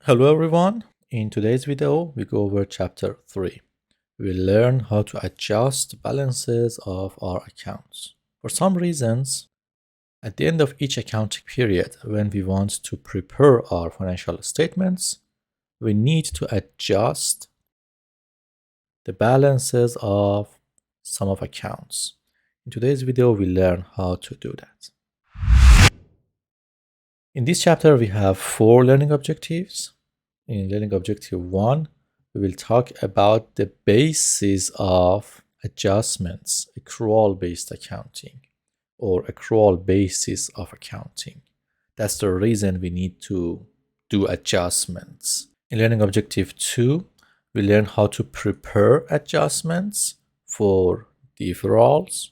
Hello everyone. In today's video, we go over chapter 3. We'll learn how to adjust balances of our accounts. For some reasons, at the end of each accounting period, when we want to prepare our financial statements, we need to adjust the balances of some of accounts. In today's video, we'll learn how to do that. In this chapter, we have 4 learning objectives. In learning objective 1, we will talk about the basis of adjustments, accrual-based accounting, or accrual basis of accounting. That's the reason we need to do adjustments. In learning objective 2, we learn how to prepare adjustments for deferrals.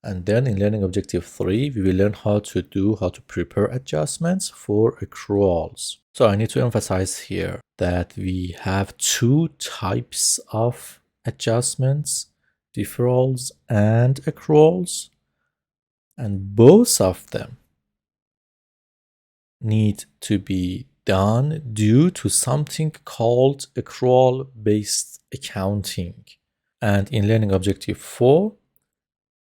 And then in learning objective 3, we will learn how to prepare adjustments for accruals. So I need to emphasize here that we have 2 types of adjustments, deferrals and accruals, and both of them need to be done due to something called accrual-based accounting. And in learning objective 4,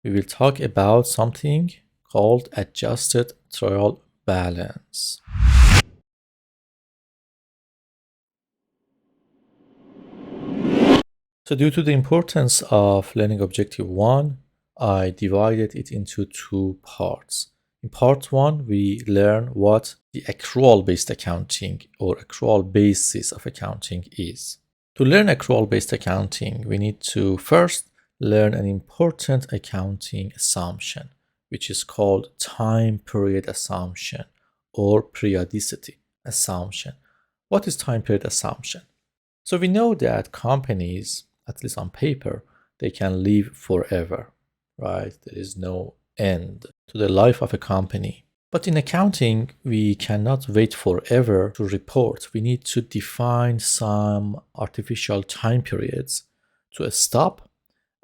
we will talk about something called adjusted trial balance. So due to the importance of learning objective 1, I divided it into 2 parts. In part 1, we learn what the accrual-based accounting or accrual basis of accounting is. To learn accrual-based accounting, we need to first learn an important accounting assumption, which is called time period assumption or periodicity assumption. What is time period assumption? So we know that companies, at least on paper, they can live forever, right? There is no end to the life of a company. But in accounting, we cannot wait forever to report. We need to define some artificial time periods to stop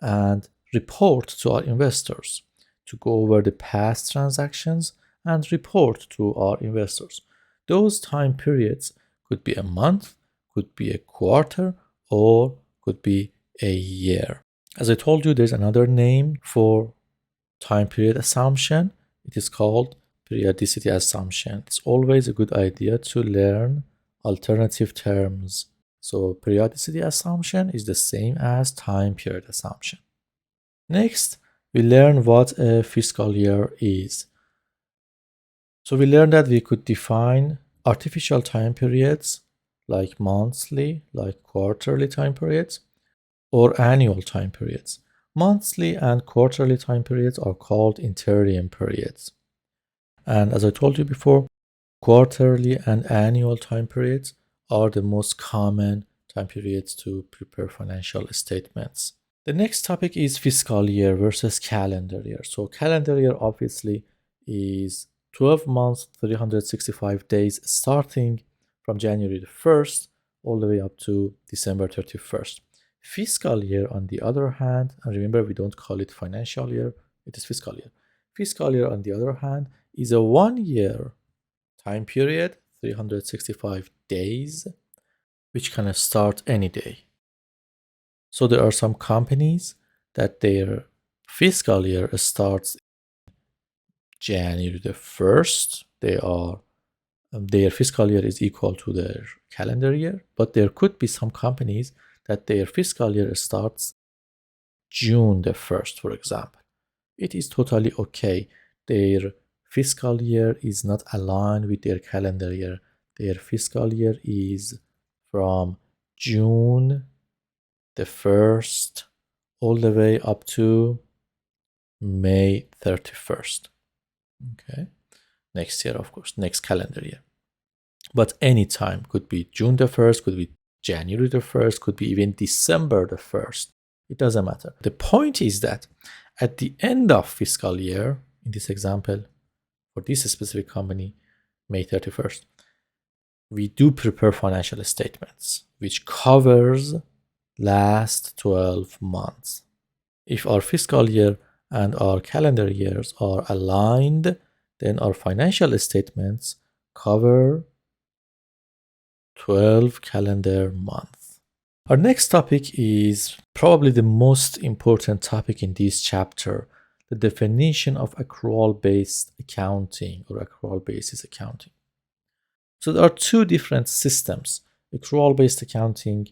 and report to our investors, to go over the past transactions and report to our investors. Those time periods could be a month, could be a quarter, or could be a year. As I told you, there's another name for time period assumption. It is called periodicity assumption. It's always a good idea to learn alternative terms. So periodicity assumption is the same as time period assumption. Next, we learn what a fiscal year is. So we learned that we could define artificial time periods like monthly, like quarterly time periods, or annual time periods. Monthly and quarterly time periods are called interim periods. And as I told you before, quarterly and annual time periods are the most common time periods to prepare financial statements. The next topic is fiscal year versus calendar year. So calendar year obviously is 12 months, 365 days starting from January the 1st all the way up to December 31st. Fiscal year on the other hand, and remember we don't call it financial year, it is fiscal year. Fiscal year on the other hand is a 1-year time period, 365 days, which can start any day. So there are some companies that their fiscal year starts January the 1st. Their fiscal year is equal to their calendar year, but there could be some companies that their fiscal year starts June the 1st, for example. It is totally okay. Their fiscal year is not aligned with their calendar year. Their fiscal year is from June the 1st all the way up to May 31st. Okay. Next year, of course, next calendar year. But any time could be June the 1st, could be January the 1st, could be even December the 1st. It doesn't matter. The point is that at the end of fiscal year, in this example, for this specific company, May 31st, we do prepare financial statements, which covers last 12 months. If our fiscal year and our calendar years are aligned, then our financial statements cover 12 calendar month. Our next topic is probably the most important topic in this chapter, the definition of accrual-based accounting or accrual-basis accounting. So there are two different systems, accrual-based accounting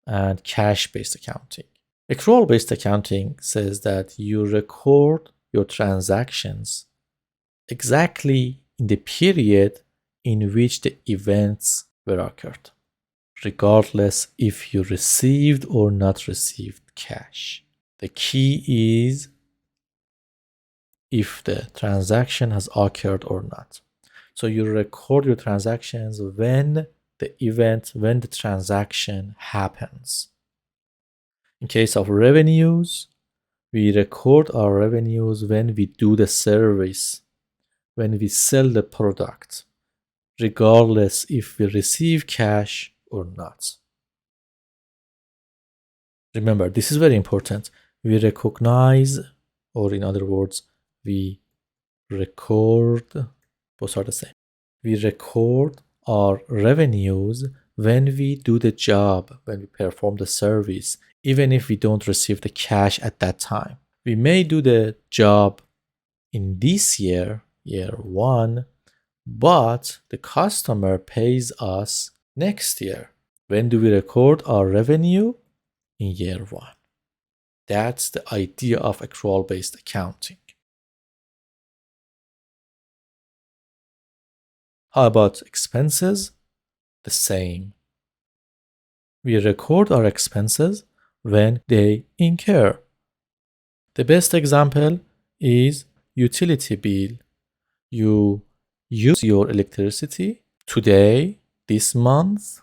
and cash-based accounting. Accrual-based accounting says that you record your transactions exactly in the period in which the events were occurred, regardless if you received or not received cash. The key is if the transaction has occurred or not. So you record your transactions when the transaction happens. In case of revenues, we record our revenues when we do the service, when we sell the product, regardless if we receive cash or not. Remember, this is very important. We recognize, or in other words, we record, both are the same. We record our revenues when we do the job, when we perform the service, even if we don't receive the cash at that time. We may do the job in this year, year one, but the customer pays us next year. When do we record our revenue? In year one. That's the idea of accrual-based accounting. How about expenses? The same. We record our expenses when they incur. The best example is utility bill. You use your electricity today, this month,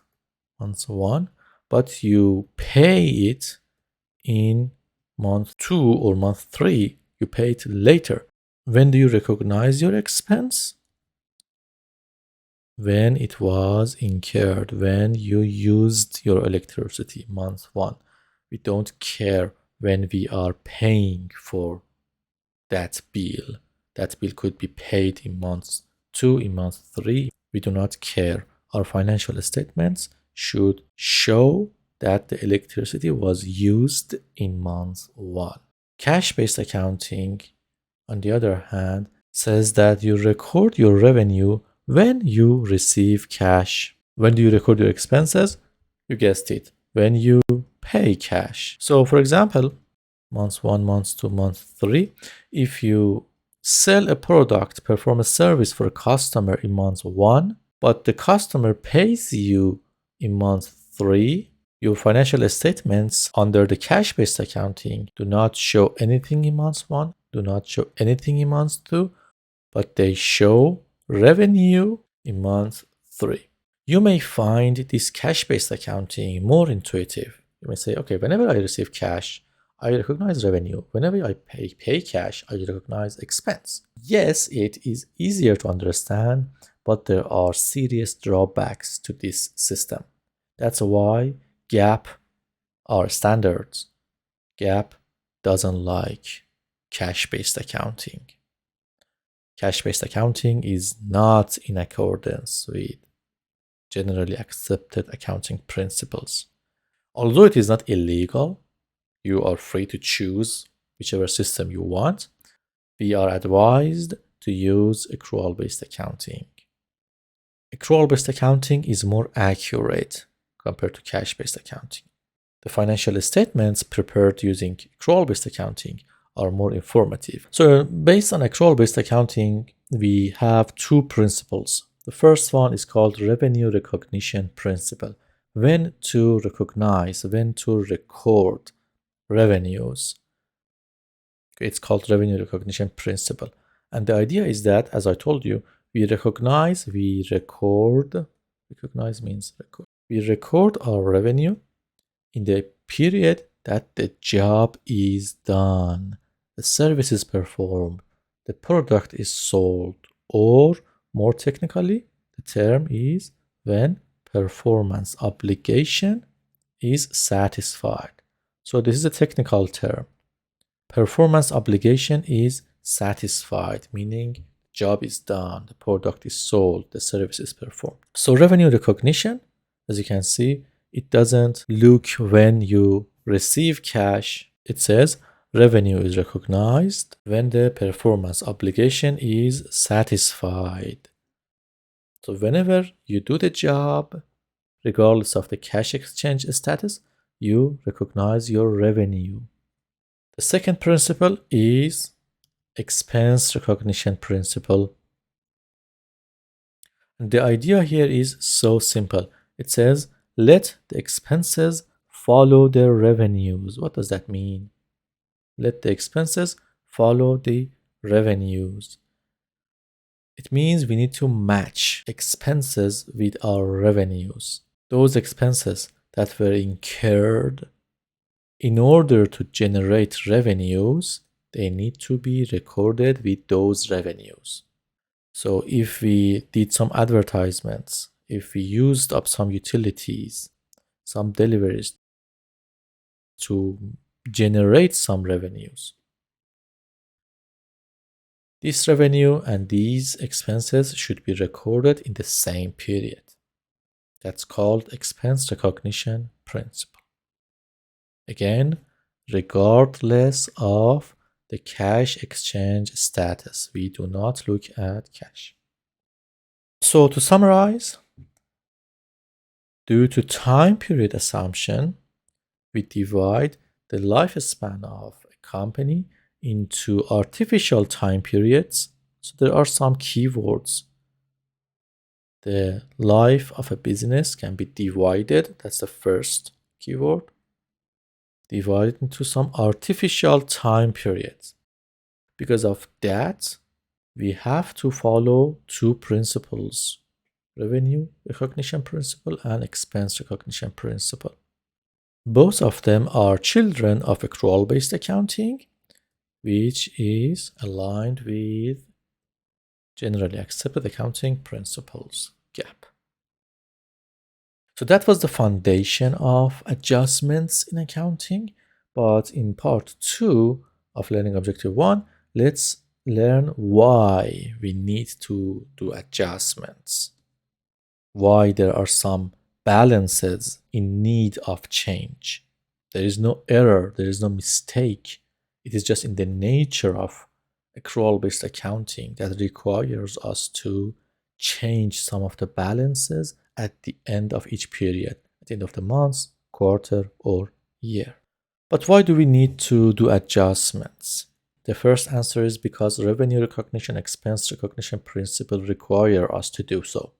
month one, but you pay it in month 2 or month 3. You pay it later. When do you recognize your expense? When it was incurred, when you used your electricity, month 1. We don't care when we are paying for that bill. That bill could be paid in month 2, in month 3. We do not care. Our financial statements should show that the electricity was used in month 1. Cash-based accounting, on the other hand, says that you record your revenue when you receive cash. When do you record your expenses? You guessed it, when you pay cash. So for example, month 1, month 2, month 3, if you sell a product, perform a service for a customer in month 1, but the customer pays you in month 3, your financial statements under the cash-based accounting do not show anything in month 1, do not show anything in month 2, but they show revenue in month 3. You may find this cash-based accounting more intuitive. You may say, okay, whenever I receive cash, I recognize revenue. Whenever I pay cash, I recognize expense. Yes, it is easier to understand, but there are serious drawbacks to this system. That's why GAAP are standards. GAAP doesn't like cash-based accounting. Cash-based accounting is not in accordance with generally accepted accounting principles. Although it is not illegal, you are free to choose whichever system you want. We are advised to use accrual-based accounting. Accrual-based accounting is more accurate compared to cash-based accounting. The financial statements prepared using accrual-based accounting are more informative. So based on accrual-based accounting, we have two principles. The first one is called revenue recognition principle. When to recognize, when to record revenues. It's called revenue recognition principle. And the idea is that, as I told you, we recognize, we record. Recognize means record. We record our revenue in the period that the job is done, the service is performed, the product is sold, or more technically, the term is when performance obligation is satisfied. So this is a technical term. Performance obligation is satisfied, meaning the job is done, the product is sold, the service is performed. So revenue recognition As you can see, it doesn't look when you receive cash. It says revenue is recognized when the performance obligation is satisfied. So whenever you do the job, regardless of the cash exchange status, you recognize your revenue. The second principle is expense recognition principle. And the idea here is so simple. It says, let the expenses follow their revenues. What does that mean? Let the expenses follow the revenues. It means we need to match expenses with our revenues. Those expenses that were incurred in order to generate revenues, they need to be recorded with those revenues. So if we did some advertisements, if we used up some utilities, some deliveries to generate some revenues, this revenue and these expenses should be recorded in the same period. That's called expense recognition principle. Again, regardless of the cash exchange status, we do not look at cash. So to summarize, due to time period assumption, we divide the lifespan of a company into artificial time periods. So there are some keywords. The life of a business can be divided, that's the first keyword, divided into some artificial time periods. Because of that, we have to follow two principles: revenue recognition principle and expense recognition principle. Both of them are children of accrual-based accounting, which is aligned with generally accepted accounting principles, GAAP. So that was the foundation of adjustments in accounting. But in part 2 of learning objective 1, let's learn why we need to do adjustments, why there are some balances in need of change. There is no error, there is no mistake. It is just in the nature of accrual-based accounting that requires us to change some of the balances at the end of each period, at the end of the month, quarter, or year. But why do we need to do adjustments? The first answer is because revenue recognition, expense recognition principle require us to do so.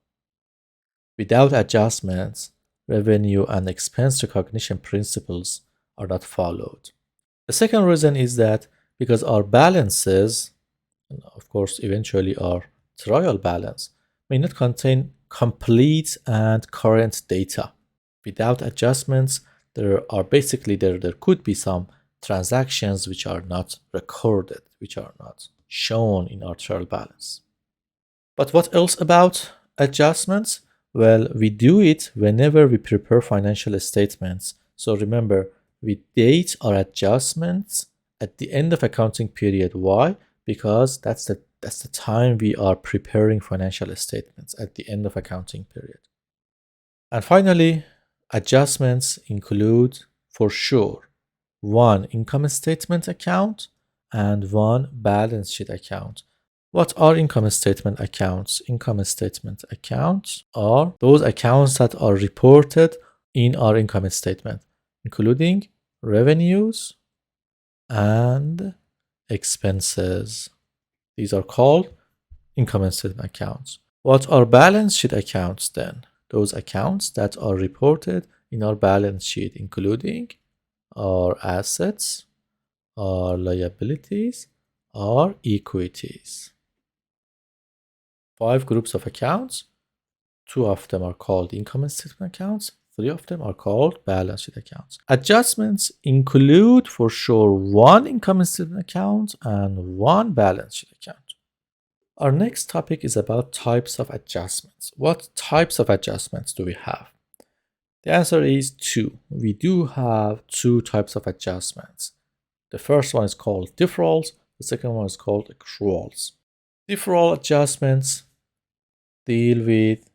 Without adjustments, revenue and expense recognition principles are not followed. The second reason is that because our balances, and of course eventually our trial balance, may not contain complete and current data. Without adjustments, there could be some transactions which are not recorded, which are not shown in our trial balance. But what else about adjustments? Well, we do it whenever we prepare financial statements. So remember, we date our adjustments at the end of accounting period. Why? Because that's the time we are preparing financial statements, at the end of accounting period. And finally, adjustments include, for sure, one income statement account and one balance sheet account. What are income statement accounts? Income statement accounts are those accounts that are reported in our income statement, including revenues and expenses. These are called income statement accounts. What are balance sheet accounts then? Those accounts that are reported in our balance sheet, including our assets, our liabilities, our equities. 5 groups of accounts. 2 of them are called income statement accounts. 3 of them are called balance sheet accounts. Adjustments include, for sure, 1 income statement account and 1 balance sheet account. Our next topic is about types of adjustments. What types of adjustments do we have? The answer is 2. We do have 2 types of adjustments. The first one is called deferrals. The second one is called accruals. Deferral adjustments deal with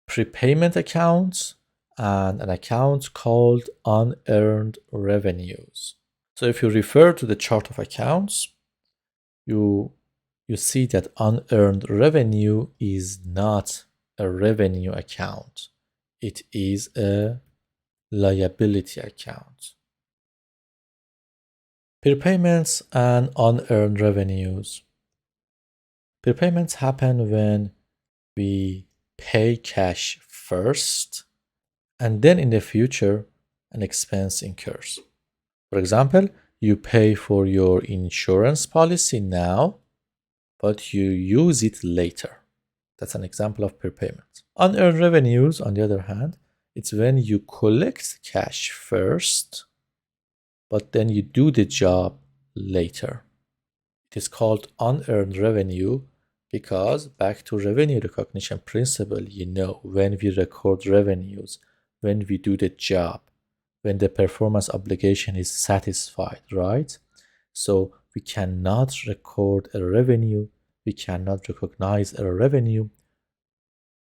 prepayment account and an account called unearned revenues. So if you refer to the chart of accounts, you see that unearned revenue is not a revenue account. It is a liability account. Prepayments and unearned revenues. Prepayments happen when we pay cash first and then in the future an expense incurs. For example, you pay for your insurance policy now, but you use it later. That's an example of prepayment. Unearned revenues, on the other hand, it's when you collect cash first, but then you do the job later. It is called unearned revenue because, back to revenue recognition principle, when we record revenues, when we do the job, when the performance obligation is satisfied, right? So we cannot record a revenue, we cannot recognize a revenue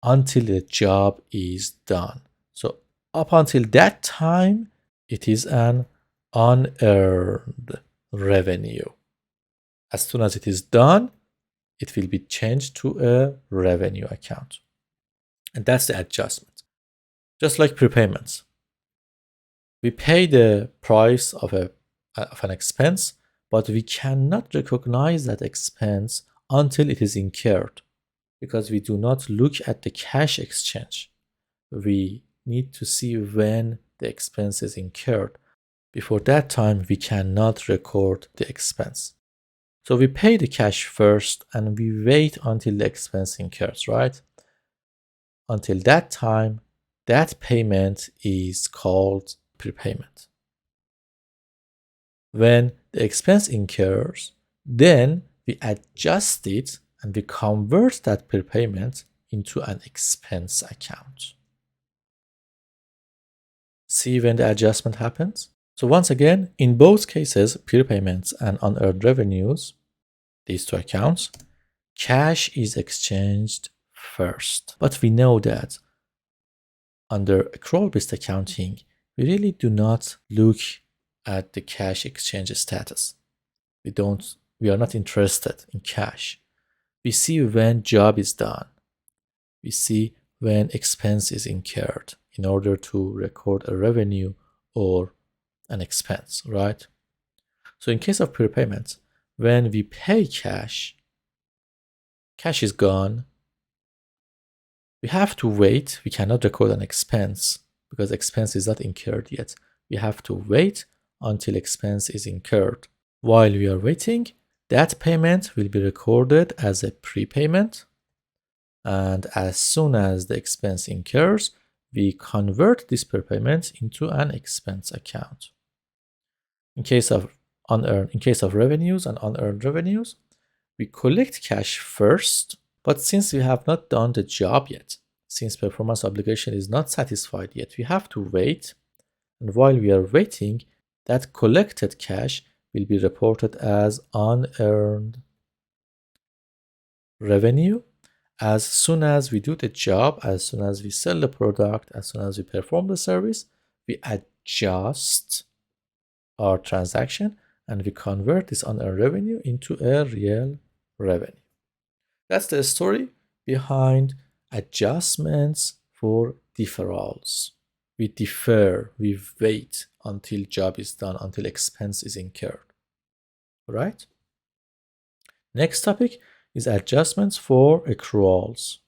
until the job is done. So up until that time, it is an unearned revenue. As soon as it is done, it will be changed to a revenue account. And that's the adjustment. Just like prepayments. We pay the price of an expense, but we cannot recognize that expense until it is incurred because we do not look at the cash exchange. We need to see when the expense is incurred. Before that time, we cannot record the expense. So we pay the cash first and we wait until the expense incurs, right? Until that time, that payment is called prepayment. When the expense incurs, then we adjust it and we convert that prepayment into an expense account. See when the adjustment happens? So once again, in both cases, prepayments and unearned revenues, these two accounts, cash is exchanged first. But we know that under accrual-based accounting, we really do not look at the cash exchange status. We are not interested in cash. We see when job is done. We see when expense is incurred in order to record a revenue or an expense, right? So in case of prepayments, when we pay cash, cash is gone. We have to wait. We cannot record an expense because expense is not incurred yet. We have to wait until expense is incurred. While we are waiting, that payment will be recorded as a prepayment. And as soon as the expense incurs, we convert this prepayment into an expense account. In case of revenues and unearned revenues, we collect cash first, but since we have not done the job yet, since performance obligation is not satisfied yet, we have to wait. And while we are waiting, that collected cash will be reported as unearned revenue. As soon as we do the job, as soon as we sell the product, as soon as we perform the service, we adjust our transaction and we convert this unearned revenue into a real revenue. That's the story behind adjustments for deferrals. We defer, we wait until job is done, until expense is incurred. Right? Next topic is adjustments for accruals.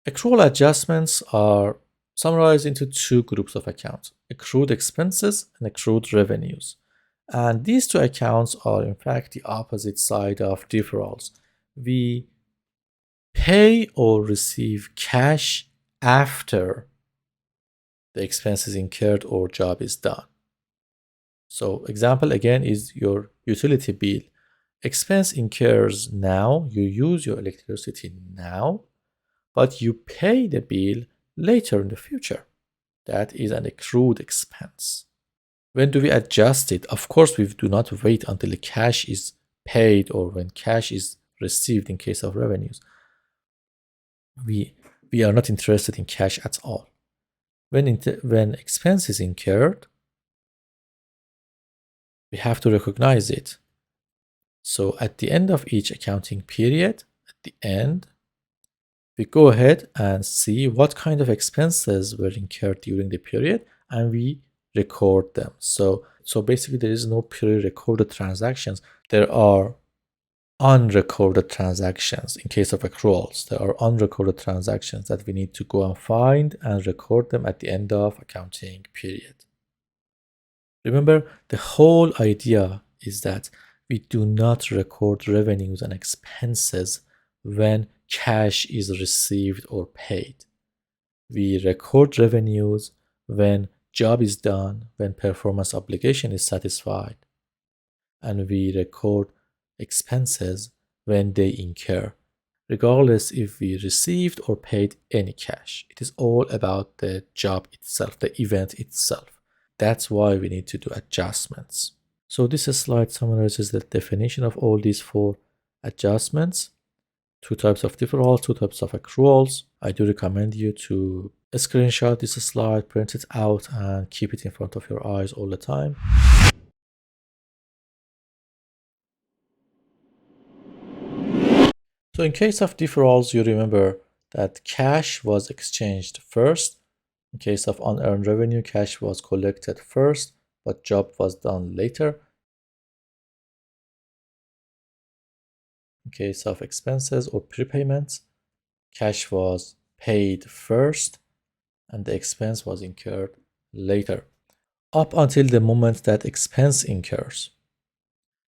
Accrual adjustments are summarized into two groups of accounts, accrued expenses and accrued revenues. And these two accounts are in fact the opposite side of deferrals. We pay or receive cash after the expense is incurred or job is done. So example again is your utility bill. Expense incurs now, you use your electricity now, but you pay the bill later in the future. That is an accrued expense. When do we adjust it? Of course, we do not wait until the cash is paid or when cash is received in case of revenues. We we are not interested in cash at all. When expense is incurred, we have to recognize it. So at the end of each accounting period, at the end, we go ahead and see what kind of expenses were incurred during the period, and we record them. So basically there is no pre-recorded transactions. There are unrecorded transactions. In case of accruals, there are unrecorded transactions that we need to go and find and record them at the end of accounting period. Remember, the whole idea is that we do not record revenues and expenses when cash is received or paid. We record revenues when job is done, when performance obligation is satisfied, and we record expenses when they incur, regardless if we received or paid any cash. It is all about the job itself, the event itself. That's why we need to do adjustments. So this slide summarizes the definition of all these four adjustments. 2 types of deferrals, 2 types of accruals. I do recommend you to screenshot this slide, print it out, and keep it in front of your eyes all the time. So in case of deferrals, you remember that cash was exchanged first. In case of unearned revenue, cash was collected first, but job was done later. In case of expenses or prepayments, cash was paid first and the expense was incurred later. Up until the moment that expense incurs,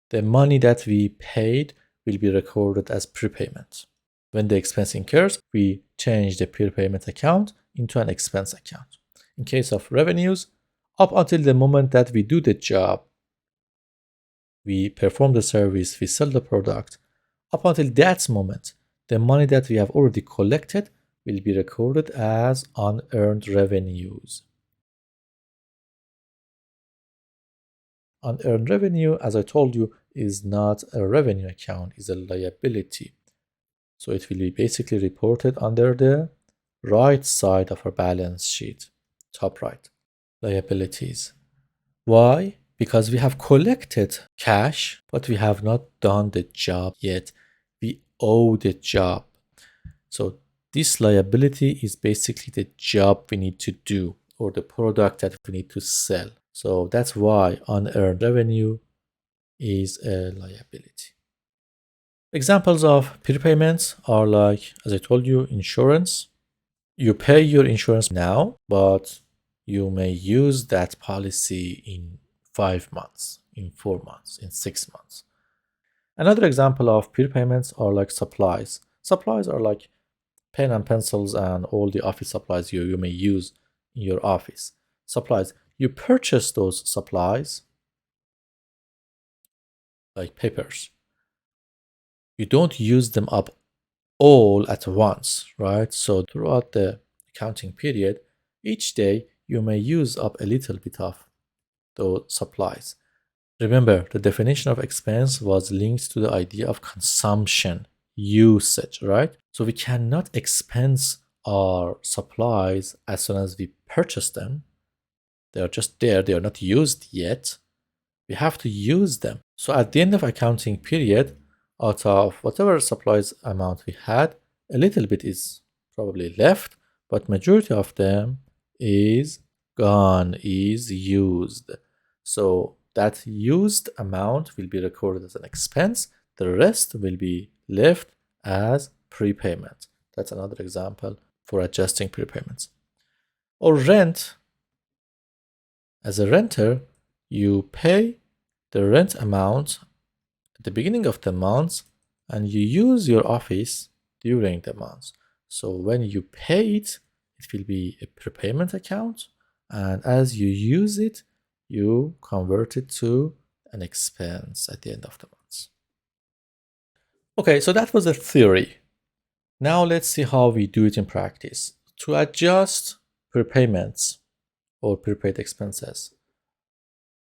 the money that we paid will be recorded as prepayment. When the expense incurs, we change the prepayment account into an expense account. In case of revenues, up until the moment that we do the job, we perform the service, we sell the product, up until that moment, the money that we have already collected will be recorded as unearned revenues. Unearned revenue, as I told you, is not a revenue account, is a liability. So it will be basically reported under the right side of our balance sheet, top right, liabilities. Why? Because we have collected cash, but we have not done the job yet. We owe the job. So this liability is basically the job we need to do or the product that we need to sell. So that's why unearned revenue is a liability. Examples of prepayments are like, as I told you, insurance. You pay your insurance now, but you may use that policy in 5 months, in 4 months, in 6 months. Another example of prepayments are like supplies. Supplies are like pen and pencils and all the office supplies you may use in your office. Supplies. You purchase those supplies, like papers. You don't use them up all at once, right? So throughout the accounting period, each day you may use up a little bit of those supplies. Remember, the definition of expense was linked to the idea of consumption, usage, right? So we cannot expense our supplies as soon as we purchase them. They are just there, they are not used yet. We have to use them. So at the end of accounting period, out of whatever supplies amount we had, a little bit is probably left, but majority of them is gone, is used. So that used amount will be recorded as an expense. The rest will be left as prepayment. That's another example for adjusting prepayments. Or rent. As a renter, you pay the rent amount at the beginning of the month and you use your office during the month. So when you pay it, it will be a prepayment account, and as you use it, you convert it to an expense at the end of the month. Okay, so that was a theory. Now let's see how we do it in practice. To adjust prepayments or prepaid expenses,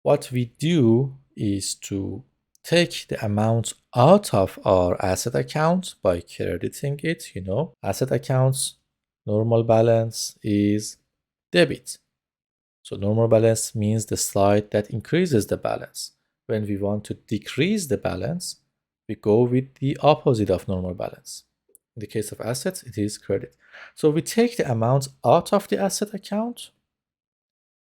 what we do is to take the amount out of our asset account by crediting it. Asset accounts normal balance is debit. So normal balance means the slide that increases the balance. When we want to decrease the balance, we go with the opposite of normal balance. In the case of assets, it is credit. So we take the amount out of the asset account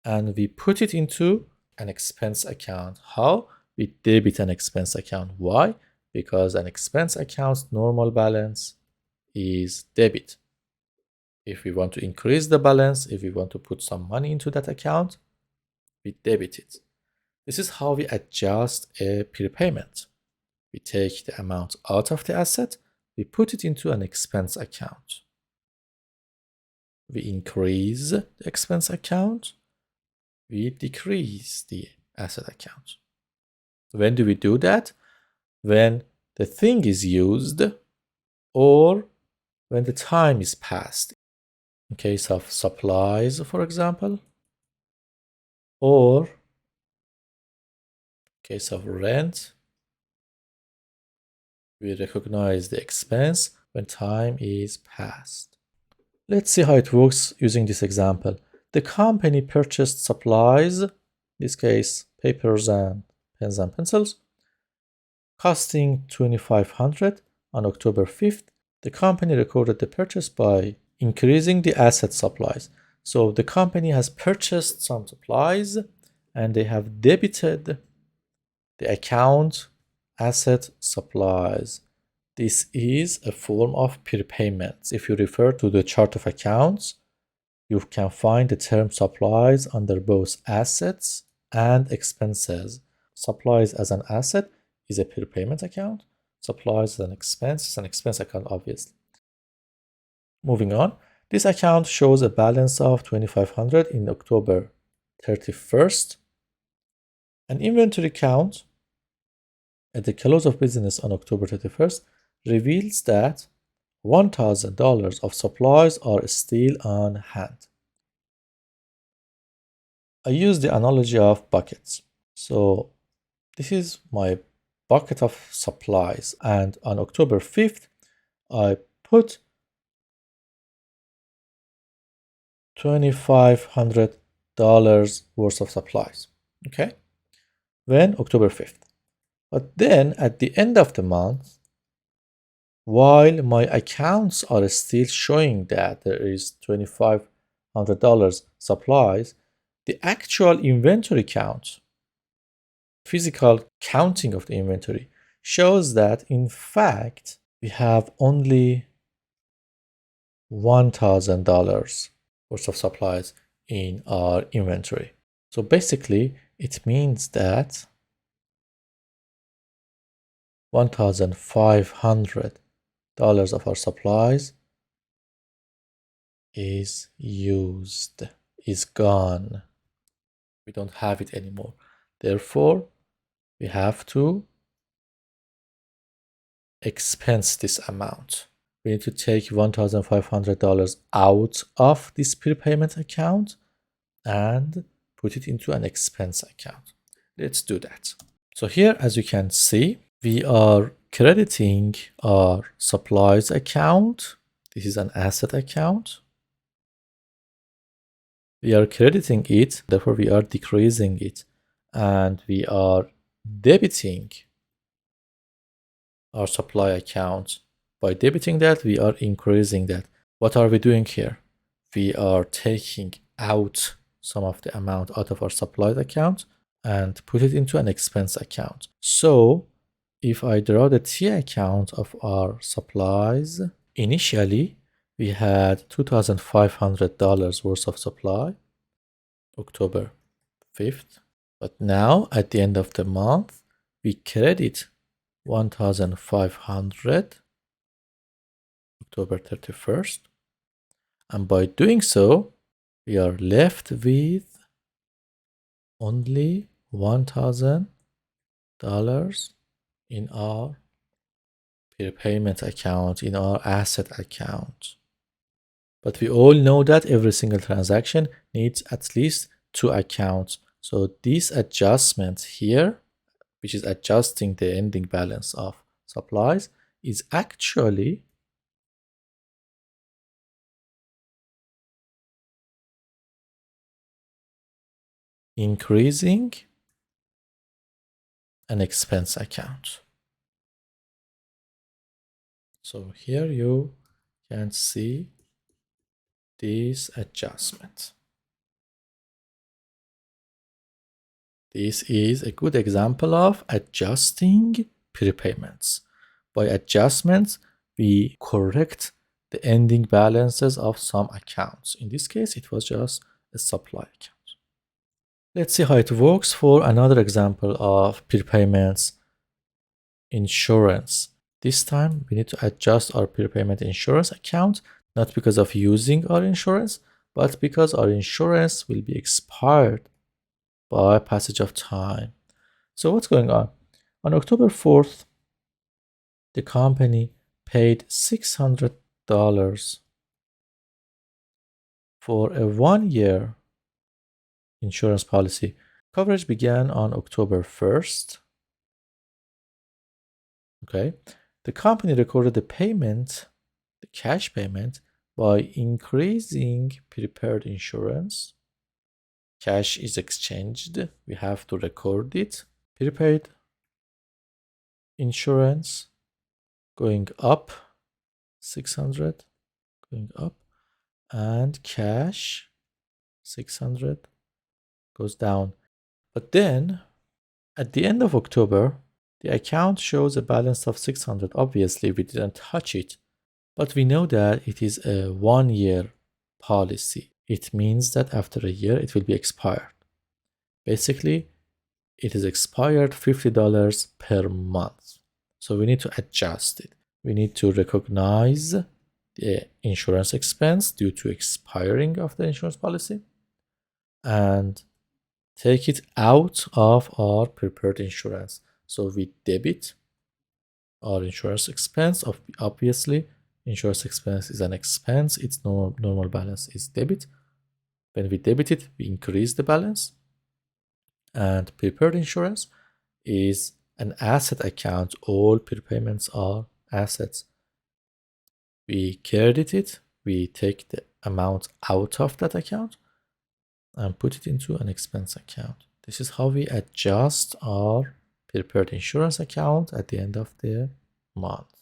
and we put it into an expense account. How? We debit an expense account. Why? Because an expense account's normal balance is debit. If we want to increase the balance, if we want to put some money into that account, we debit it. This is how we adjust a prepayment. We take the amount out of the asset, we put it into an expense account. We increase the expense account, we decrease the asset account. When do we do that? When the thing is used or when the time is passed. In case of supplies, for example, or in case of rent, we recognize the expense when time is passed. Let's see how it works using this example. The company purchased supplies, in this case papers and pens and pencils, costing $2,500 on October 5th. The company recorded the purchase by increasing the asset supplies. So the company has purchased some supplies and they have debited the account asset supplies. This is a form of prepayment. If you refer to the chart of accounts, you can find the term supplies under both assets and expenses. Supplies as an asset is a prepayment account. Supplies as an expense is an expense account, obviously. Moving on, this account shows a balance of $2,500 in October 31st. An inventory count at the close of business on October 31st reveals that $1,000 of supplies are still on hand. I use the analogy of buckets. So this is my bucket of supplies, and on October 5th, I put $2,500 worth of supplies. Okay, when October 5th. But then at the end of the month, while my accounts are still showing that there is $2,500 supplies, the actual inventory count, physical counting of the inventory, shows that in fact we have only $1,000 worth of supplies in our inventory. So basically it means that $1,500 of our supplies is used, is gone. We don't have it anymore. Therefore, we have to expense this amount. We need to take $1,500 out of this prepayment account and put it into an expense account. Let's do that. So here, as you can see, we are crediting our supplies account. This is an asset account. We are crediting it, therefore we are decreasing it, and we are debiting our supply account. By debiting that, we are increasing that. What are we doing here? We are taking out some of the amount out of our supplies account and put it into an expense account. So if I draw the T account of our supplies, initially we had $2,500 worth of supply, October 5th. But now at the end of the month, we credit 1,500, October 31st. And by doing so, we are left with only $1,000 in our prepayment account, in our asset account. But we all know that every single transaction needs at least two accounts. So this adjustment here, which is adjusting the ending balance of supplies, is actually increasing an expense account. So here you can see this adjustment. This is a good example of adjusting prepayments. By adjustments, we correct the ending balances of some accounts. In this case, it was just a supply account. Let's see how it works for another example of prepayments insurance. This time, we need to adjust our prepayment insurance account, not because of using our insurance, but because our insurance will be expired by passage of time. So what's going on? On October 4th, the company paid $600 for a 1-year insurance policy. Coverage began on October 1st. Okay. The company recorded the payment, the cash payment, by increasing prepared insurance. Cash is exchanged. We have to record it. Prepaid insurance going up, 600 going up, and cash 600 goes down. But then at the end of October, the account shows a balance of 600. Obviously, we didn't touch it, but we know that it is a 1-year policy. It means that after a year, it will be expired. Basically, it is expired $50 per month. So we need to adjust it. We need to recognize the insurance expense due to expiring of the insurance policy and take it out of our prepared insurance. So we debit our insurance expense. Obviously, insurance expense is an expense. Its normal balance is debit. When we debit it, we increase the balance. And prepared insurance is an asset account. All prepayments are assets. We credit it. We take the amount out of that account and put it into an expense account. This is how we adjust our prepared insurance account at the end of the month.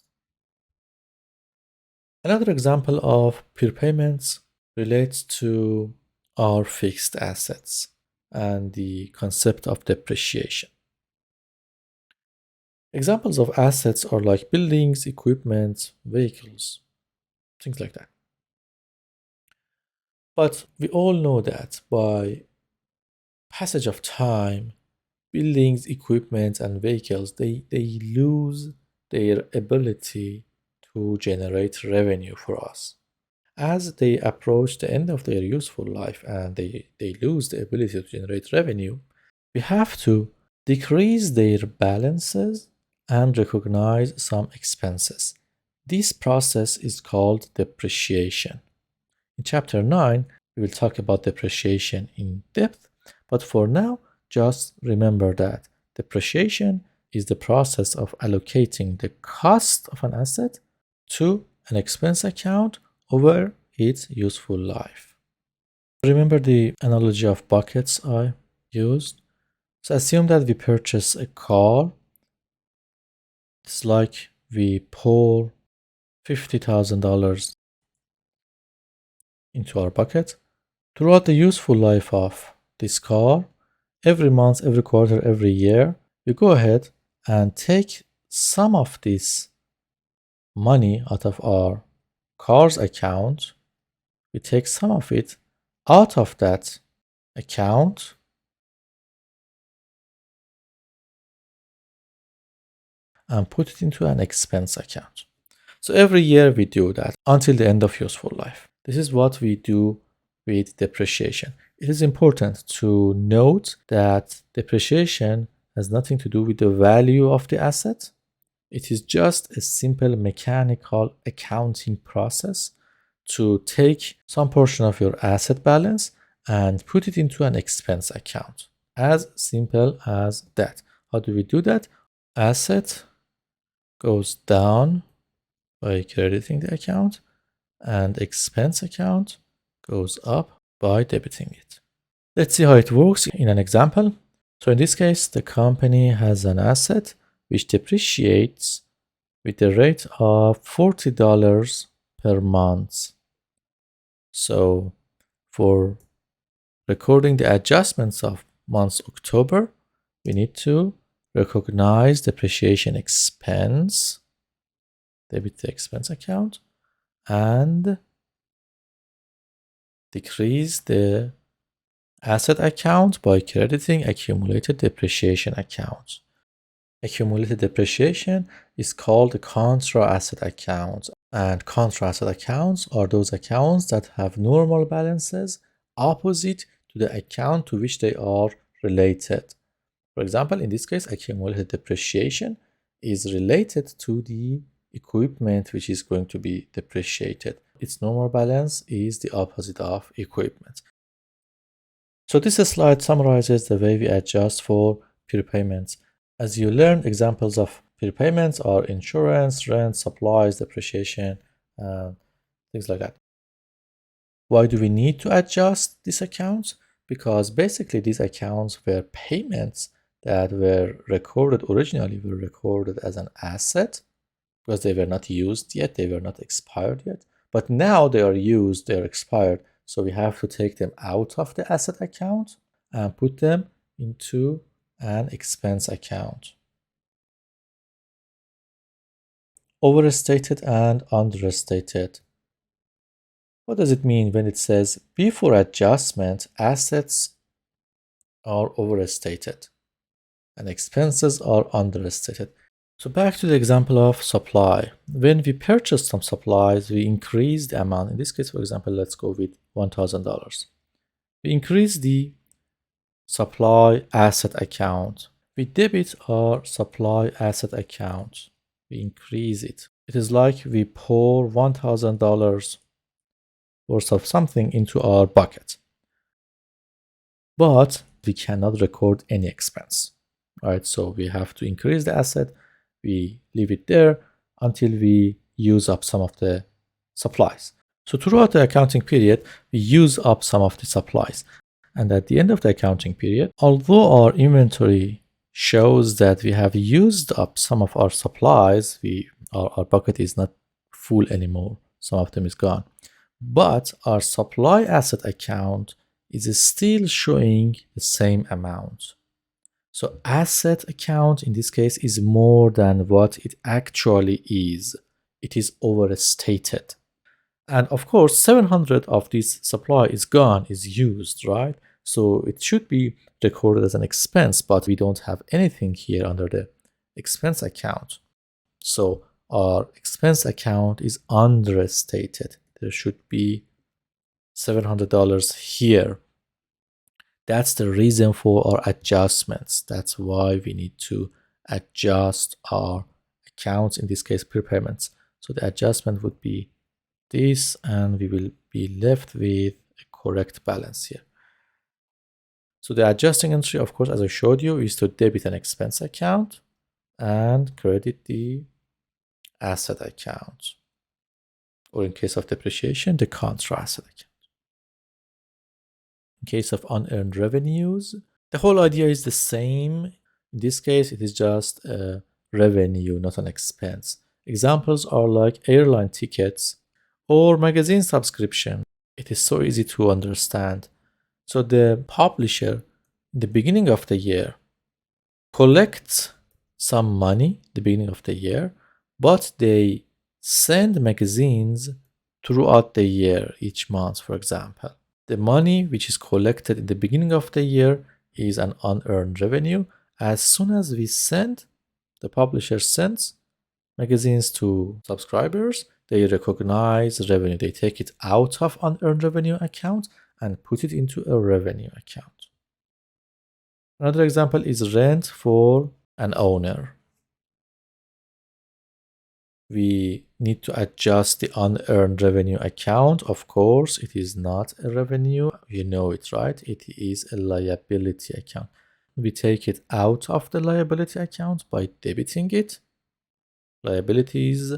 Another example of prepayments relates to our fixed assets and the concept of depreciation. Examples of assets are like buildings, equipment, vehicles, things like that. But we all know that by passage of time, buildings, equipment, and vehicles, they lose their ability to generate revenue for us. As they approach the end of their useful life and they lose the ability to generate revenue, we have to decrease their balances and recognize some expenses. This process is called depreciation. In chapter 9, we will talk about depreciation in depth, but for now, just remember that depreciation is the process of allocating the cost of an asset to an expense account over its useful life. Remember the analogy of buckets I used? So assume that we purchase a car. It's like we pour $50,000 into our bucket. Throughout the useful life of this car, every month, every quarter, every year, we go ahead and take some of this money out of our car's account. We take some of it out of that account and put it into an expense account. So every year we do that until the end of useful life. This is what we do with depreciation. It is important to note that depreciation has nothing to do with the value of the asset. It is just a simple mechanical accounting process to take some portion of your asset balance and put it into an expense account. As simple as that. How do we do that? Asset goes down by crediting the account, and expense account goes up by debiting it. Let's see how it works in an example. So in this case, the company has an asset which depreciates with the rate of $40 per month. So for recording the adjustments of month October, we need to recognize depreciation expense, debit the expense account, and decrease the asset account by crediting accumulated depreciation account. Accumulated depreciation is called the contra asset account, and contra asset accounts are those accounts that have normal balances opposite to the account to which they are related. For example, in this case, accumulated depreciation is related to the equipment which is going to be depreciated. Its normal balance is the opposite of equipment. So this slide summarizes the way we adjust for prepayments. As you learned, examples of prepayments are insurance, rent, supplies, depreciation, things like that. Why do we need to adjust these accounts? Because basically these accounts were payments that were recorded originally were recorded as an asset because they were not used yet, they were not expired yet. But now they are used, they are expired. So we have to take them out of the asset account and put them into an expense account. Overstated and understated. What does it mean when it says before adjustment, assets are overstated and expenses are understated? So back to the example of supply. When we purchase some supplies, we increase the amount. In this case, for example, let's go with $1,000. We increase the supply asset account. We debit our supply asset account. We increase it. It is like we pour $1,000 worth of something into our bucket. But we cannot record any expense. Right? So we have to increase the asset. We leave it there until we use up some of the supplies. So throughout the accounting period, we use up some of the supplies. And at the end of the accounting period, although our inventory shows that we have used up some of our supplies, our bucket is not full anymore. Some of them is gone. But our supply asset account is still showing the same amount. So asset account in this case is more than what it actually is. It is overstated. And of course, 700 of this supply is gone, is used, right? So it should be recorded as an expense, but we don't have anything here under the expense account. So our expense account is understated. There should be $700 here. That's the reason for our adjustments. That's why we need to adjust our accounts, in this case, prepayments. So the adjustment would be this, and we will be left with a correct balance here. So the adjusting entry, of course, as I showed you, is to debit an expense account and credit the asset account. Or in case of depreciation, the contra asset account. In case of unearned revenues, the whole idea is the same. In this case, it is just a revenue, not an expense. Examples are like airline tickets or magazine subscription. It is so easy to understand. So the publisher, in the beginning of the year, collects some money at the beginning of the year, but they send magazines throughout the year, each month, for example. The money which is collected in the beginning of the year is an unearned revenue. As soon as we send, the publisher sends magazines to subscribers, they recognize revenue. They take it out of unearned revenue account and put it into a revenue account. Another example is rent for an owner. We need to adjust the unearned revenue account. Of course, it is not a revenue. You know it, right? It is a liability account. We take it out of the liability account by debiting it. Liabilities,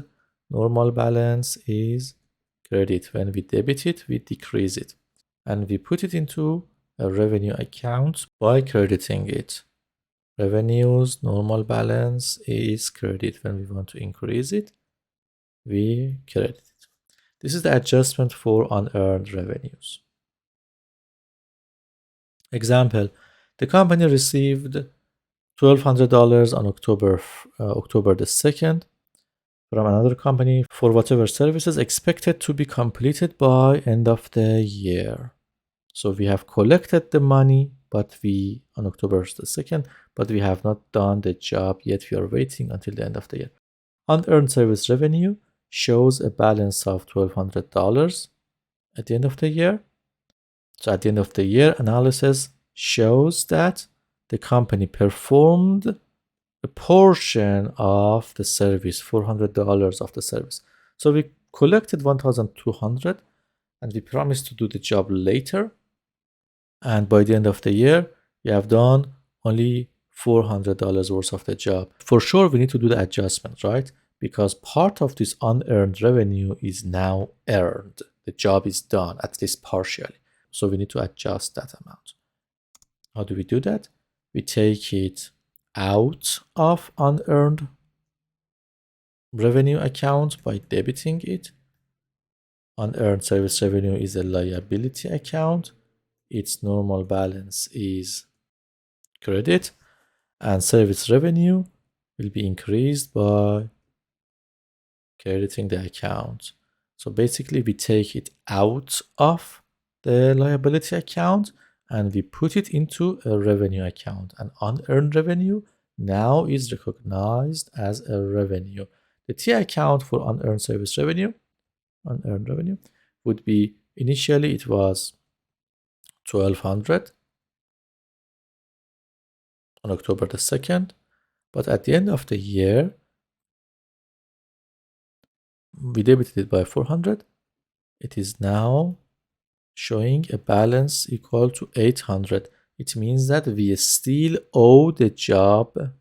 normal balance is credit. When we debit it, we decrease it. And we put it into a revenue account by crediting it. Revenues, normal balance is credit. When we want to increase it, we credit it. This is the adjustment for unearned revenues. Example, the company received $1,200 on October the 2nd from another company for whatever services expected to be completed by end of the year. So we have collected the money, but on October the 2nd, but we have not done the job yet. We are waiting until the end of the year. Unearned service revenue shows a balance of $1,200 at the end of the year. So at the end of the year, analysis shows that the company performed a portion of the service, $400 of the service. So we collected 1,200 and we promised to do the job later. And by the end of the year, we have done only $400 worth of the job. For sure, we need to do the adjustment, right? Because part of this unearned revenue is now earned. The job is done, at least partially. So we need to adjust that amount. How do we do that? We take it out of unearned revenue account by debiting it. Unearned service revenue is a liability account. Its normal balance is credit, and service revenue will be increased by crediting the account. So basically we take it out of the liability account and we put it into a revenue account, and unearned revenue now is recognized as a revenue. The T account for unearned service revenue, unearned revenue, would be, initially it was 1,200 on October the 2nd, but at the end of the year, we debited it by 400. It is now showing a balance equal to 800. It means that we still owe the job, a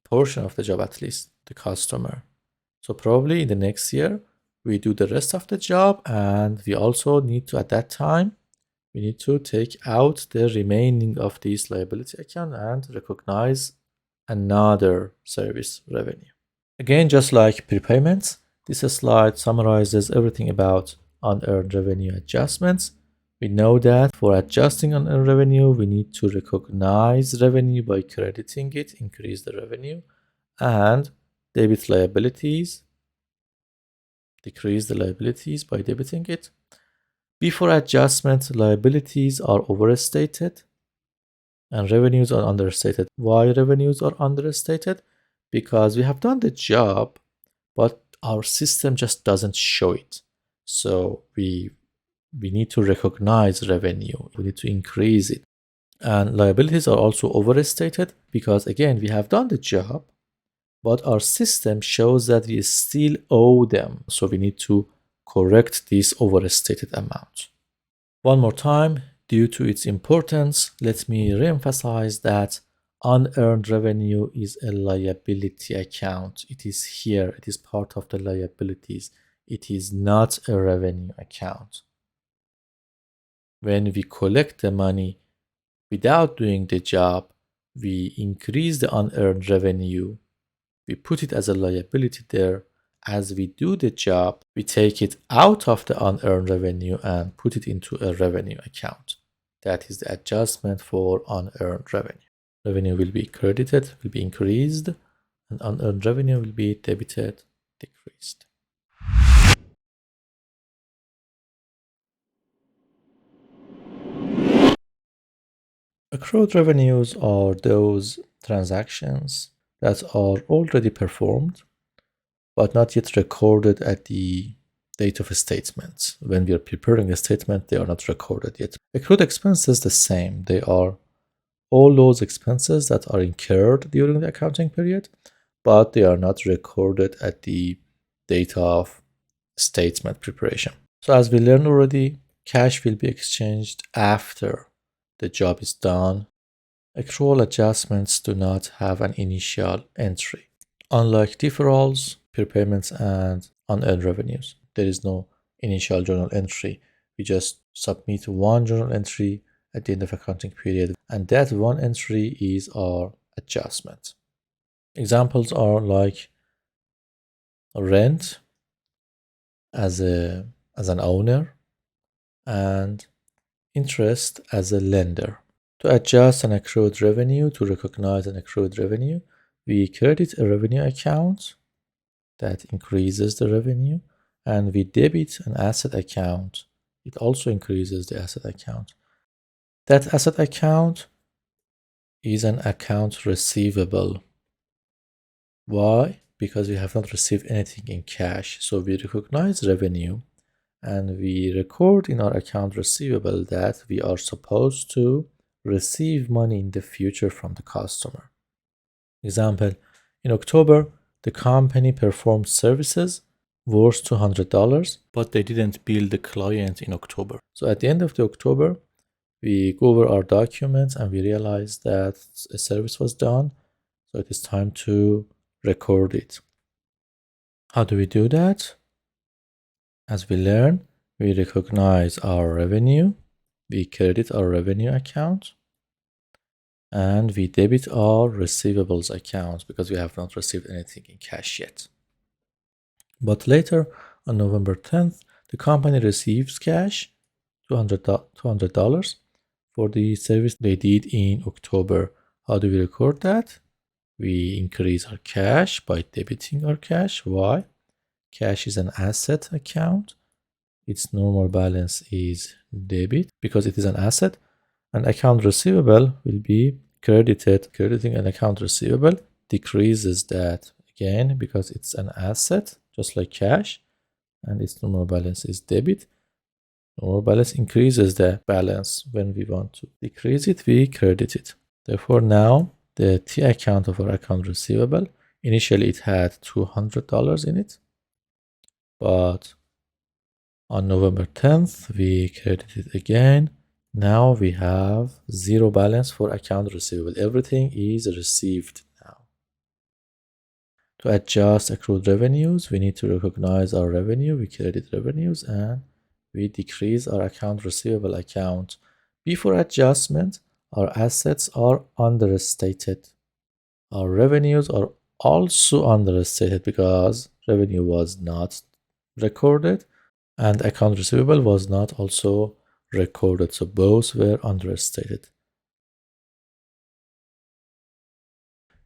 portion of the job at least, the customer. So probably in the next year, we do the rest of the job, and we also need to, at that time, we need to take out the remaining of this liability account and recognize another service revenue. Again, just like prepayments, this slide summarizes everything about unearned revenue adjustments. We know that for adjusting unearned revenue, we need to recognize revenue by crediting it, increase the revenue, and debit liabilities, decrease the liabilities by debiting it. Before adjustment, liabilities are overstated and revenues are understated. Why revenues are understated? Because we have done the job, but our system just doesn't show it. So we need to recognize revenue. We need to increase it. And liabilities are also overstated because, again, we have done the job, but our system shows that we still owe them. So we need to correct this overstated amount. One more time, due to its importance, let me reemphasize that unearned revenue is a liability account. It is here. It is part of the liabilities. It is not a revenue account. When we collect the money without doing the job, we increase the unearned revenue. We put it as a liability there. As we do the job, we take it out of the unearned revenue and put it into a revenue account. That is the adjustment for unearned revenue. Revenue will be credited, will be increased, and unearned revenue will be debited, decreased. Accrued revenues are those transactions that are already performed but not yet recorded at the date of a statement. When we are preparing a statement, they are not recorded yet. Accrued expenses, the same. They are all those expenses that are incurred during the accounting period, but they are not recorded at the date of statement preparation. So as we learned already, cash will be exchanged after the job is done. Accrual adjustments do not have an initial entry. Unlike deferrals, prepayments, and unearned revenues, there is no initial journal entry. We just submit one journal entry at the end of accounting period, and that one entry is our adjustment. Examples are like rent as an owner and interest as a lender. To adjust an accrued revenue, to recognize an accrued revenue, we credit a revenue account that increases the revenue, and we debit an asset account. It also increases the asset account. That asset account is an account receivable. Why? Because we have not received anything in cash. So we recognize revenue and we record in our account receivable that we are supposed to receive money in the future from the customer. Example, in October, the company performed services worth $200, but they didn't bill the client in October. So at the end of the October, we go over our documents and we realize that a service was done. So it is time to record it. How do we do that? As we learn, we recognize our revenue, we credit our revenue account, and we debit our receivables account because we have not received anything in cash yet. But later, on November 10th, the company receives cash, $200 for the service they did in October. How do we record that? We increase our cash by debiting our cash. Why? Cash is an asset account. Its normal balance is debit because it is an asset. An account receivable will be credited. Crediting an account receivable decreases that again because it's an asset, just like cash, and its normal balance is debit. Normal balance increases the balance. When we want to decrease it, we credit it. Therefore, now the T account of our account receivable, initially it had $200 in it, but on November 10th, we credited it again. Now we have zero balance for account receivable. Everything is received now. To adjust accrued revenues, we need to recognize our revenue. We credit revenues and we decrease our account receivable account. Before adjustment, our assets are understated. Our revenues are also understated because revenue was not recorded and account receivable was not also recorded. So both were understated.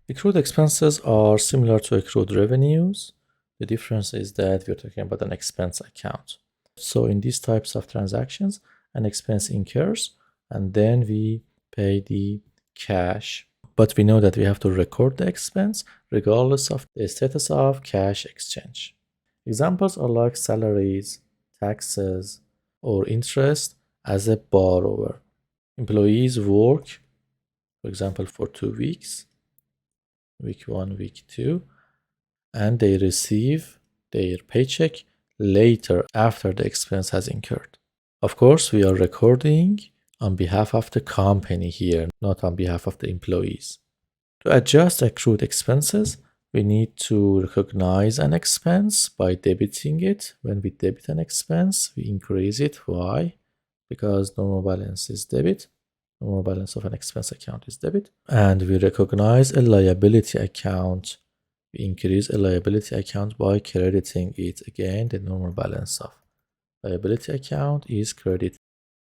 Accrued expenses are similar to accrued revenues. The difference is that we're talking about an expense account. So in these types of transactions, an expense incurs and then we pay the cash. But we know that we have to record the expense regardless of the status of cash exchange. Examples are like salaries, taxes, or interest as a borrower. Employees work, for example, for 2 weeks, week 1, week 2, and they receive their paycheck later after the expense has incurred. Of course, we are recording on behalf of the company here, not on behalf of the employees. To adjust accrued expenses, we need to recognize an expense by debiting it. When we debit an expense, we increase it. Why? Because normal balance is debit. Normal balance of an expense account is debit. And we recognize a liability account. We increase a liability account by crediting it. Again, the normal balance of liability account is credit.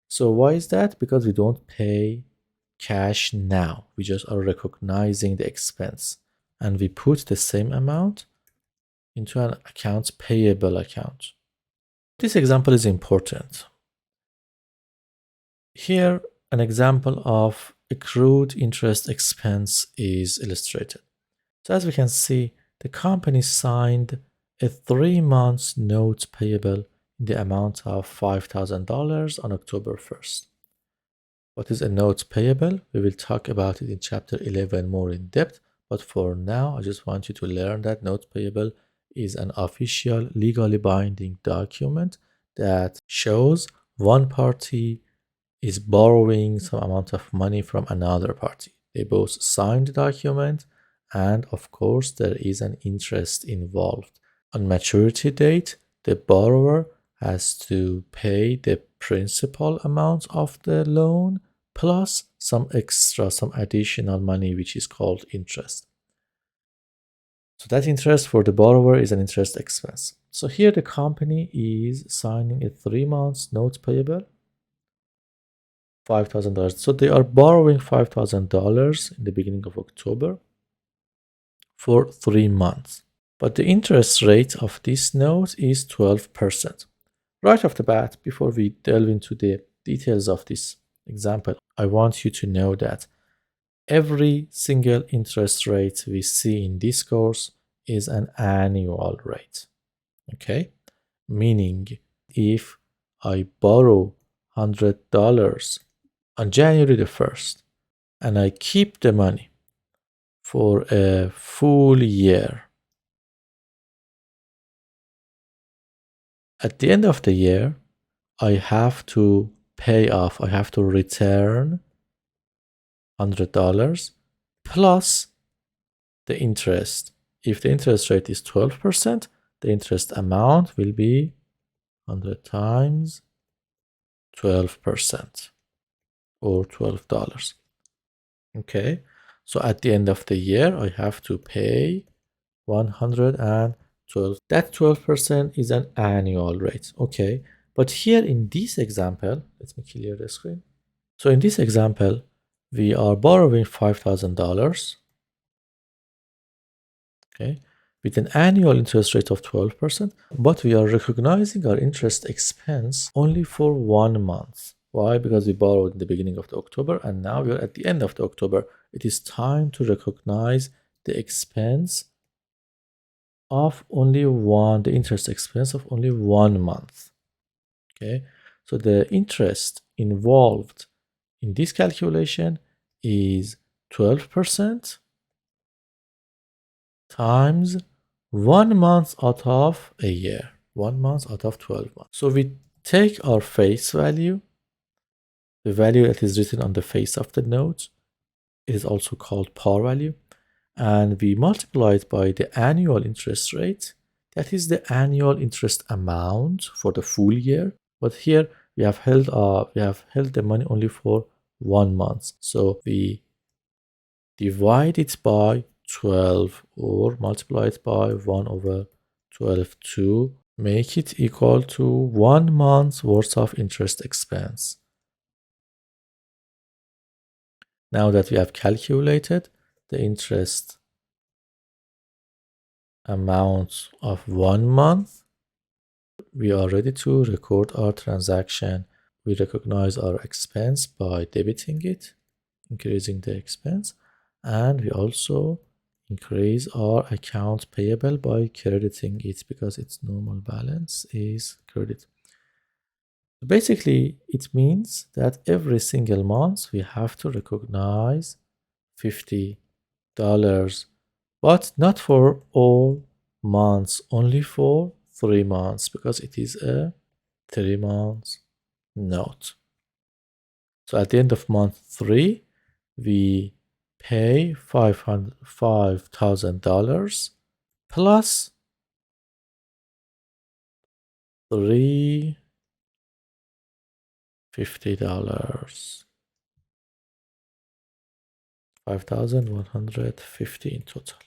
So why is that? Because we don't pay cash now. We just are recognizing the expense. And we put the same amount into an accounts payable account. This example is important. Here, an example of accrued interest expense is illustrated. So as we can see, the company signed a 3-month note payable in the amount of $5,000 on October 1st. What is a note payable? We will talk about it in chapter 11 more in depth, but for now, I just want you to learn that note payable is an official, legally binding document that shows one party is borrowing some amount of money from another party. They both signed the document, and of course, there is an interest involved. On maturity date, the borrower has to pay the principal amount of the loan plus some additional money, which is called interest. So that interest for the borrower is an interest expense. So here the company is signing a 3 months note payable, $5,000. So they are borrowing $5,000 in the beginning of October for 3 months. But the interest rate of this note is 12%. Right off the bat, before we delve into the details of this example, I want you to know that every single interest rate we see in this course is an annual rate. Okay? Meaning, if I borrow $100 on January the 1st and I keep the money for a full year, at the end of the year, I have to pay off, I have to return $100 plus the interest. If the interest rate is 12%, the interest amount will be 100 times 12% or $12. Okay, so at the end of the year, I have to pay 112. That 12% is an annual rate. Okay, but here in this example, let me clear the screen. So in this example, we are borrowing $5,000, okay, with an annual interest rate of 12%, but we are recognizing our interest expense only for 1 month. Why? Because we borrowed in the beginning of the October and now we are at the end of the October. It is time to recognize the expense of only the interest expense of only 1 month. Okay, so the interest involved in this calculation is 12% times 1 month out of a year, 1 month out of 12 months. So we take our face value, the value that is written on the face of the note. It is also called par value, and we multiply it by the annual interest rate. That is the annual interest amount for the full year. But here we have held the money only for 1 month. So we divide it by 12 or multiply it by 1 over 12 to make it equal to 1 month's worth of interest expense. Now that we have calculated the interest amount of 1 month, we are ready to record our transaction. We recognize our expense by debiting it, increasing the expense, and we also increase our account payable by crediting it because its normal balance is credit. Basically, it means that every single month we have to recognize $50, but not for all months, only for 3 months because it is a 3 months note. So at the end of month 3, we pay $5,000 plus $350, $5,150 in total.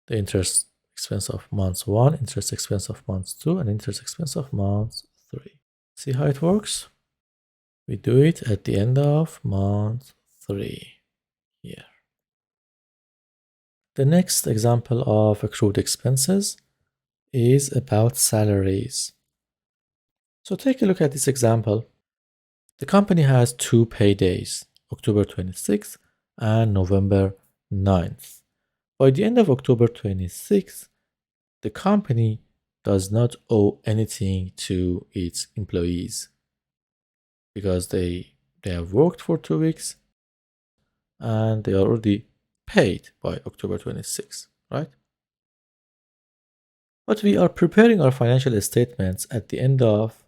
The interest expense of month 1, interest expense of month 2, and interest expense of month 3. See how it works? We do it at the end of month 3 here. The next example of accrued expenses is about salaries. So take a look at this example. The company has 2 paydays, October 26th and November 9th. By the end of October 26th, the company does not owe anything to its employees because they have worked for 2 weeks and they are already paid by October 26th, right? But we are preparing our financial statements at the end of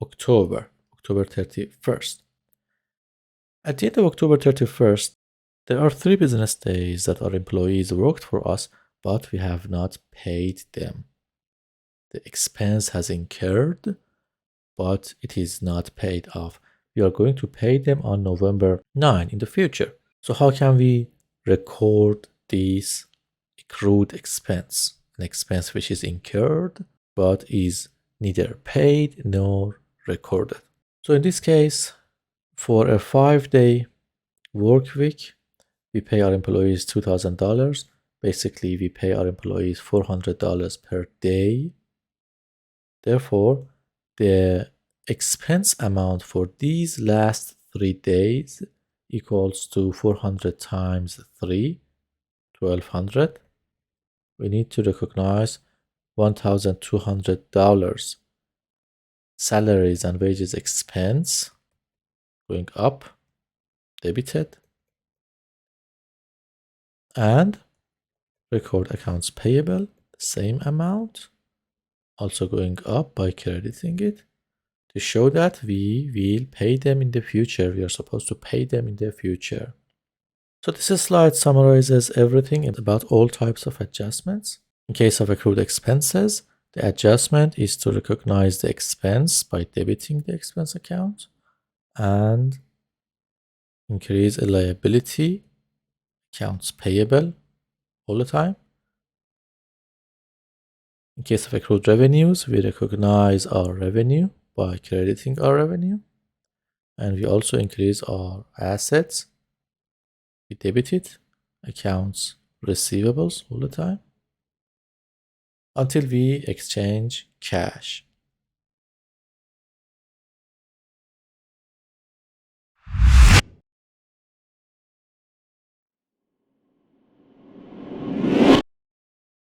October 31st. At the end of October 31st, there are 3 business days that our employees worked for us, but we have not paid them. the expense has incurred, but it is not paid off. We are going to pay them on November 9 in the future. So how can we record this accrued expense? An expense which is incurred, but is neither paid nor recorded. So in this case, for a 5-day work week, we pay our employees $2,000. Basically, we pay our employees $400 per day. Therefore, the expense amount for these last 3 days equals to 400 times 3, 1200. We need to recognize $1,200 salaries and wages expense going up, debited, and record accounts payable, same amount, also going up by crediting it to show that we will pay them in the future. We are supposed to pay them in the future. So this slide summarizes everything about all types of adjustments. In case of accrued expenses, the adjustment is to recognize the expense by debiting the expense account and increase a liability, accounts payable all the time. In case of accrued revenues, we recognize our revenue by crediting our revenue, and we also increase our assets. We debit it, accounts receivables all the time, until we exchange cash.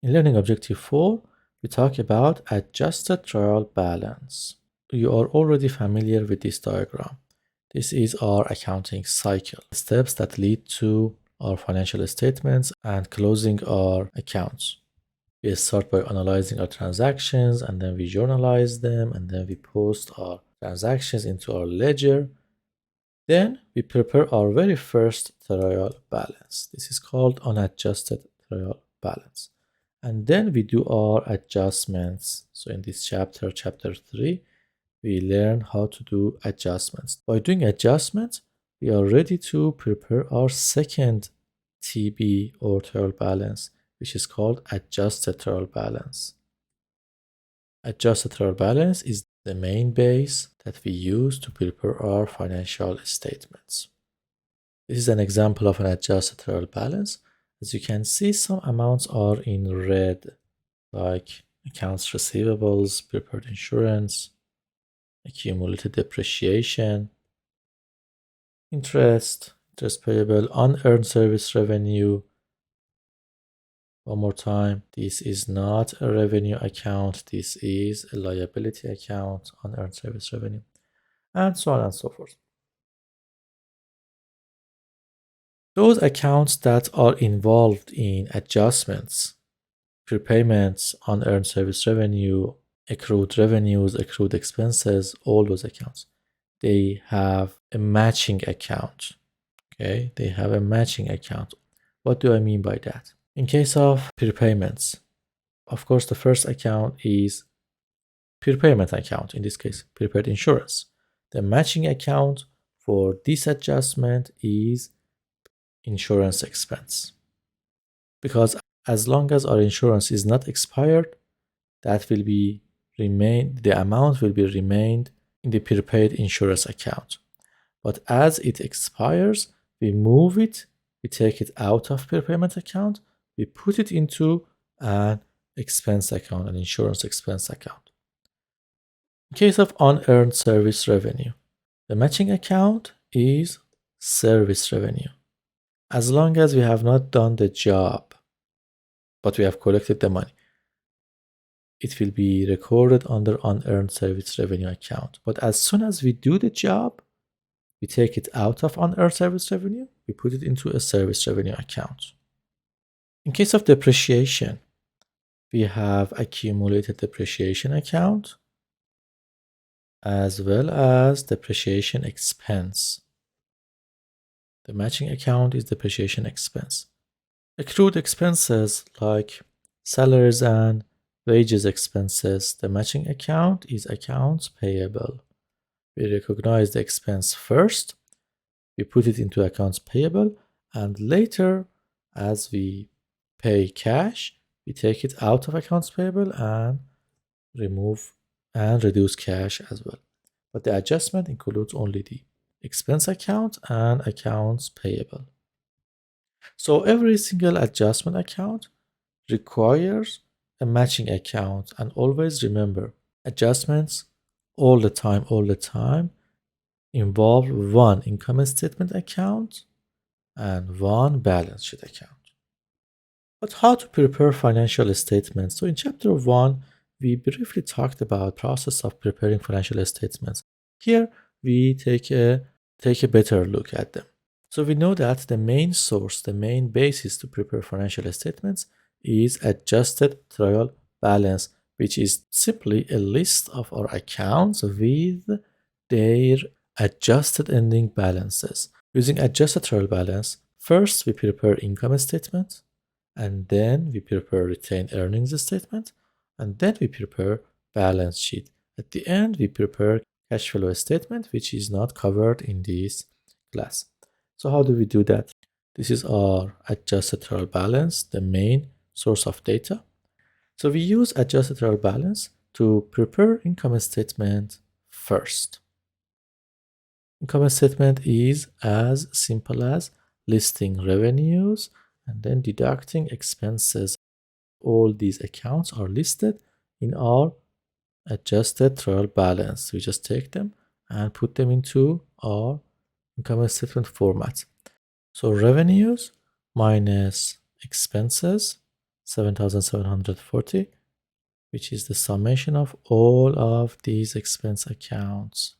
In Learning Objective 4, we talk about adjusted trial balance. You are already familiar with this diagram. This is our accounting cycle, steps that lead to our financial statements and closing our accounts. We start by analyzing our transactions, and then we journalize them, and then we post our transactions into our ledger. Then we prepare our very first trial balance. This is called unadjusted trial balance. And then we do our adjustments. So in this chapter 3, we learn how to do adjustments. By doing adjustments, we are ready to prepare our second TB or trial balance, which is called adjusted trial balance. Adjusted trial balance is the main base that we use to prepare our financial statements. This is an example of an adjusted trial balance. As you can see, some amounts are in red, like accounts receivables, prepared insurance, accumulated depreciation, interest payable, unearned service revenue. One more time, this is not a revenue account, this is a liability account, unearned service revenue, and so on and so forth. Those accounts that are involved in adjustments, prepayments, unearned service revenue, accrued revenues, accrued expenses, all those accounts, they have a matching account. Okay, they have a matching account. What do I mean by that? In case of prepayments, of course, the first account is prepayment account, in this case, prepared insurance. The matching account for this adjustment is insurance expense. Because as long as our insurance is not expired, that will be the amount will be remained in the prepaid insurance account. But as it expires, we move it, we take it out of prepayment account, we put it into an expense account, an insurance expense account. In case of unearned service revenue, the matching account is service revenue. As long as we have not done the job, but we have collected the money, it will be recorded under unearned service revenue account. But as soon as we do the job, we take it out of unearned service revenue, we put it into a service revenue account. In case of depreciation, we have accumulated depreciation account as well as depreciation expense. The matching account is depreciation expense. Accrued expenses like salaries and wages expenses, the matching account is accounts payable. We recognize the expense first, we put it into accounts payable, and later, as we pay cash, we take it out of accounts payable and remove and reduce cash as well. But the adjustment includes only the expense account and accounts payable. So every single adjustment account requires a matching account, and always remember, adjustments all the time involve one income statement account and one balance sheet account. But how to prepare financial statements? So in chapter 1, we briefly talked about process of preparing financial statements. Here we take a better look at them. So we know that the main source, the main basis to prepare financial statements is adjusted trial balance, which is simply a list of our accounts with their adjusted ending balances. Using adjusted trial balance, first we prepare income statement, and then we prepare retained earnings statement, and then we prepare balance sheet. At the end, we prepare cash flow statement, which is not covered in this class. So how do we do that? This is our adjusted trial balance, the main source of data. So we use adjusted trial balance to prepare income statement first. Income statement is as simple as listing revenues and then deducting expenses. All these accounts are listed in our adjusted trial balance. We just take them and put them into our income statement format. So revenues minus expenses, 7,740, which is the summation of all of these expense accounts,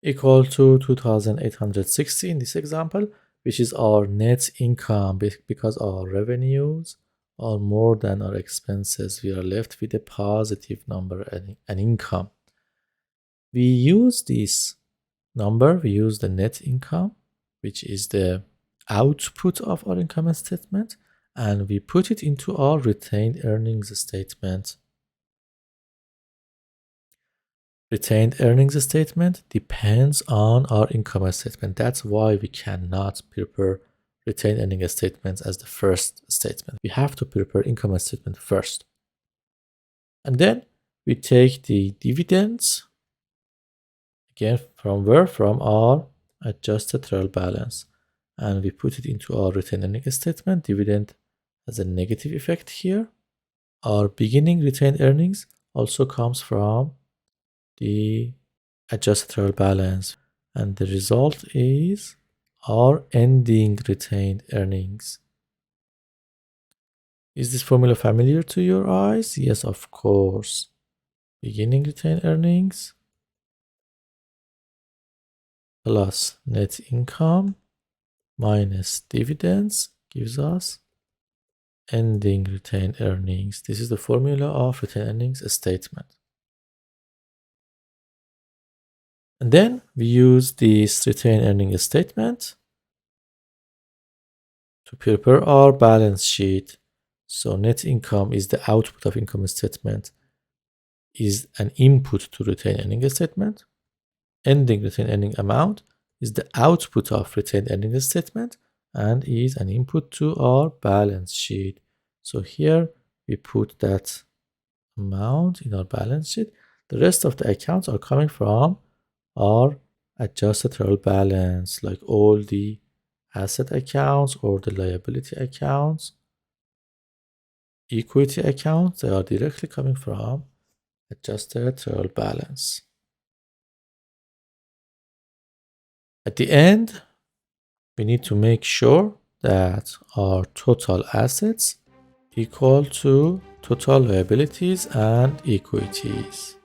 equal to 2,860 in this example, which is our net income. Because our revenues are more than our expenses, we are left with a positive number, an income. We use this number, we use the net income, which is the output of our income statement, and we put it into our retained earnings statement. Retained earnings statement depends on our income statement. That's why we cannot prepare retained earnings statements as the first statement. We have to prepare income statement first. And then we take the dividends, again, from where? From our adjusted trial balance. And we put it into our retained earnings statement. Dividend has a negative effect here. Our beginning retained earnings also comes from the adjusted trial balance, and the result is our ending retained earnings. Is this formula familiar to your eyes? Yes, of course. Beginning retained earnings plus net income minus dividends gives us ending retained earnings. This is the formula of retained earnings statement. And then we use this retained earnings statement to prepare our balance sheet. So net income is the output of income statement, is an input to retained earnings statement. Ending retained earning amount is the output of retained earnings statement and is an input to our balance sheet. So here we put that amount in our balance sheet. The rest of the accounts are coming from our adjusted trial balance, like all the asset accounts or the liability accounts, equity accounts, they are directly coming from adjusted trial balance. At the end, we need to make sure that our total assets equal to total liabilities and equities.